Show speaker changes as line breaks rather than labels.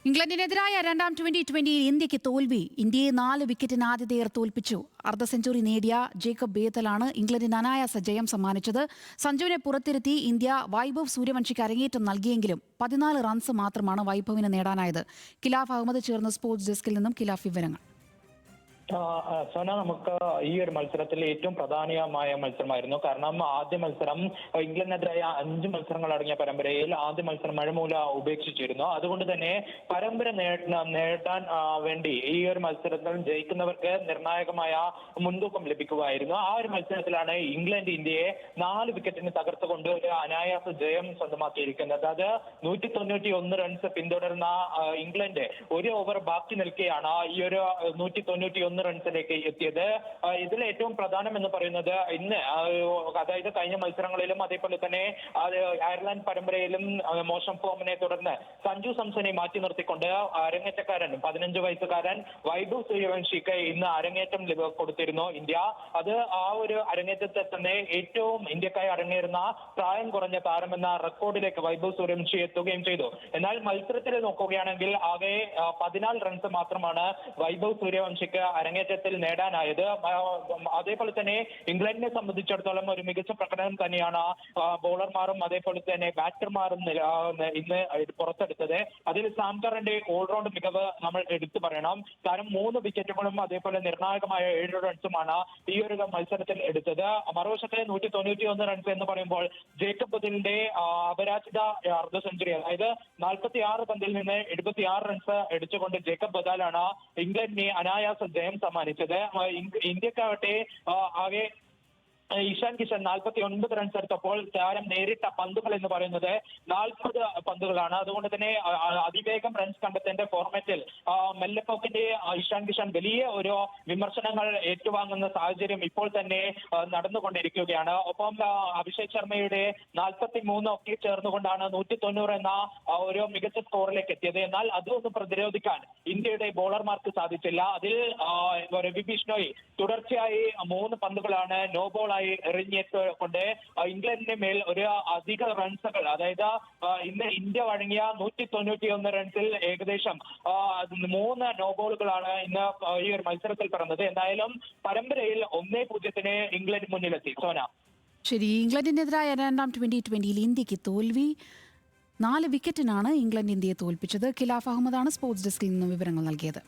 ഇംഗ്ലണ്ടിനെതിരായ രണ്ടാം ട്വന്റി-20 ഇന്ത്യക്ക് തോൽവി. ഇന്ത്യയെ 4 വിക്കറ്റിന് ആതിഥേയർ തോൽപ്പിച്ചു. അർദ്ധ സെഞ്ചുറി നേടിയ ജേക്കബ് ബേത്തലാണ് ഇംഗ്ലണ്ടിന് അനായാസ ജയം സമ്മാനിച്ചത്. സഞ്ജുവിനെ പുറത്തിരുത്തി ഇന്ത്യ വൈഭവ് സൂര്യവംശിക്ക് അരങ്ങേറ്റം നൽകിയെങ്കിലും 14 റൺസ് മാത്രമാണ് വൈഭവിന് നേടാനായത്. ഖിലാഫ് അഹമ്മദ് ചേർന്ന സ്പോർട്സ് ഡെസ്കിൽ നിന്നും ഖിലാഫ് വിവരങ്ങൾ.
സോന, നമുക്ക് ഈ ഒരു മത്സരത്തിൽ ഏറ്റവും പ്രധാനമായ മത്സരമായിരുന്നു. കാരണം ആദ്യ മത്സരം ഇംഗ്ലണ്ടിനെതിരായ 5 മത്സരങ്ങൾ അടങ്ങിയ പരമ്പരയിൽ ആദ്യ മത്സരം മഴമൂല ഉപേക്ഷിച്ചിരുന്നു. അതുകൊണ്ട് തന്നെ പരമ്പര നേടാൻ വേണ്ടി ഈ ഒരു മത്സരത്തിൽ ജയിക്കുന്നവർക്ക് നിർണായകമായ മുൻതൂക്കം ലഭിക്കുകയായിരുന്നു. ആ ഒരു മത്സരത്തിലാണ് ഇംഗ്ലണ്ട് ഇന്ത്യയെ 4 വിക്കറ്റിന് തകർത്തുകൊണ്ട് ഒരു അനായാസ ജയം സ്വന്തമാക്കിയിരിക്കുന്നത്. അത് 191 റൺസ് പിന്തുടർന്ന ഇംഗ്ലണ്ട് ഒരു ഓവർ ബാക്കി നിൽക്കെയാണ് ഈ ഒരു 191 റൺസിലേക്ക് എത്തിയത്. ഇതിൽ ഏറ്റവും പ്രധാനം എന്ന് പറയുന്നത് ഇന്ന്, അതായത് കഴിഞ്ഞ മത്സരങ്ങളിലും അതേപോലെ തന്നെ അയർലൻഡ് പരമ്പരയിലും മോശം ഫോമിനെ തുടർന്ന് സഞ്ജു സാംസനെ മാറ്റി നിർത്തിക്കൊണ്ട് അരങ്ങേറ്റക്കാരൻ 15 വയസ്സുകാരൻ വൈഭവ് സൂര്യവംശിക്ക് ഇന്ന് അരങ്ങേറ്റം കൊടുത്തിരുന്നു ഇന്ത്യ. അത് ആ ഒരു അരങ്ങേറ്റത്തെ തന്നെ ഏറ്റവും ഇന്ത്യക്കായി അരങ്ങേറുന്ന പ്രായം കുറഞ്ഞ താരമെന്ന റെക്കോർഡിലേക്ക് വൈഭവ് സൂര്യവംശി എത്തുകയും ചെയ്തു. എന്നാൽ മത്സരത്തിൽ നോക്കുകയാണെങ്കിൽ ആകെ 14 റൺസ് മാത്രമാണ് വൈഭവ് സൂര്യവംശിക്ക് അരങ്ങേറ്റത്തിൽ നേടാനായത്. അതേപോലെ തന്നെ ഇംഗ്ലണ്ടിനെ സംബന്ധിച്ചിടത്തോളം ഒരു മികച്ച പ്രകടനം തന്നെയാണ് ബോളർമാരും അതേപോലെ തന്നെ ബാറ്റർമാരും ഇന്ന് പുറത്തെടുത്തത്. അതിൽ സാം കറന്റെ ഓൾറൗണ്ട് മികവ് നമ്മൾ എടുത്തു പറയണം. കാരണം 3 വിക്കറ്റുകളും അതേപോലെ നിർണായകമായ 7 റൺസുമാണ് ഈ ഒരു മത്സരത്തിൽ എടുത്തത്. മറുവശത്തെ 191 റൺസ് എന്ന് പറയുമ്പോൾ ജേക്കബ് ബദലിന്റെ അപരാജിത അർദ്ധ സെഞ്ചുറി, അതായത് 46 പന്തിൽ നിന്ന് 76 റൺസ് അടിച്ചുകൊണ്ട് ജേക്കബ് ബദാലാണ് ഇംഗ്ലണ്ടിനെ അനായാസ ജയം സമ്മാനിച്ചത്. ഇന്ത്യക്കാവട്ടെ ആകെ ഇഷാൻ കിഷൻ 49 റൺസ് എടുത്തപ്പോൾ താരം നേരിട്ട പന്തുകൾ എന്ന് പറയുന്നത് 40 പന്തുകളാണ്. അതുകൊണ്ട് തന്നെ അതിവേഗം റൺസ് കണ്ടെത്തേണ്ട ഫോർമാറ്റിൽ മെല്ലപ്പോക്കിന്റെ ഇഷാൻ കിഷൻ വലിയ ഒരു വിമർശനങ്ങൾ ഏറ്റുവാങ്ങുന്ന സാഹചര്യം ഇപ്പോൾ തന്നെ നടന്നുകൊണ്ടിരിക്കുകയാണ്. ഒപ്പം അഭിഷേക് ശർമ്മയുടെ 43 ഒക്കെ ചേർന്നുകൊണ്ടാണ് 190 എന്ന ഒരു മികച്ച സ്കോറിലേക്ക് എത്തിയത്. എന്നാൽ അതൊന്നും പ്രതിരോധിക്കാൻ ഇന്ത്യയുടെ ബോളർമാർക്ക് സാധിച്ചില്ല. അതിൽ രവി ബിഷ്ണോയി തുടർച്ചയായി 3 പന്തുകളാണ് നോ ബോൾ എറിഞ്ഞിട്ട് ഇംഗ്ലണ്ടിന്റെ മേൽ ഒരു അധിക റൺസുകൾ, അതായത് ഇന്ന് ഇന്ത്യ വഴങ്ങിയ 191 റൺസിൽ ഏകദേശം 3 നോ ബോളുകളാണ് ഇന്ന് ഈ ഒരു മത്സരത്തിൽ പിറന്നത്. എന്തായാലും പരമ്പരയിൽ 1-0 ഇംഗ്ലണ്ട് മുന്നിലെത്തി. സോന,
ശരി. ഇംഗ്ലണ്ടിനെതിരായ രണ്ടാം ട്വന്റി-20 ഇന്ത്യക്ക് തോൽവി. 4 വിക്കറ്റിനാണ് ഇംഗ്ലണ്ട് ഇന്ത്യയെ തോൽപ്പിച്ചത്. ഖിലാഫ് അഹമ്മദാണ് സ്പോർട്സ് ഡെസ്കിൽ നിന്നും വിവരങ്ങൾ നൽകിയത്.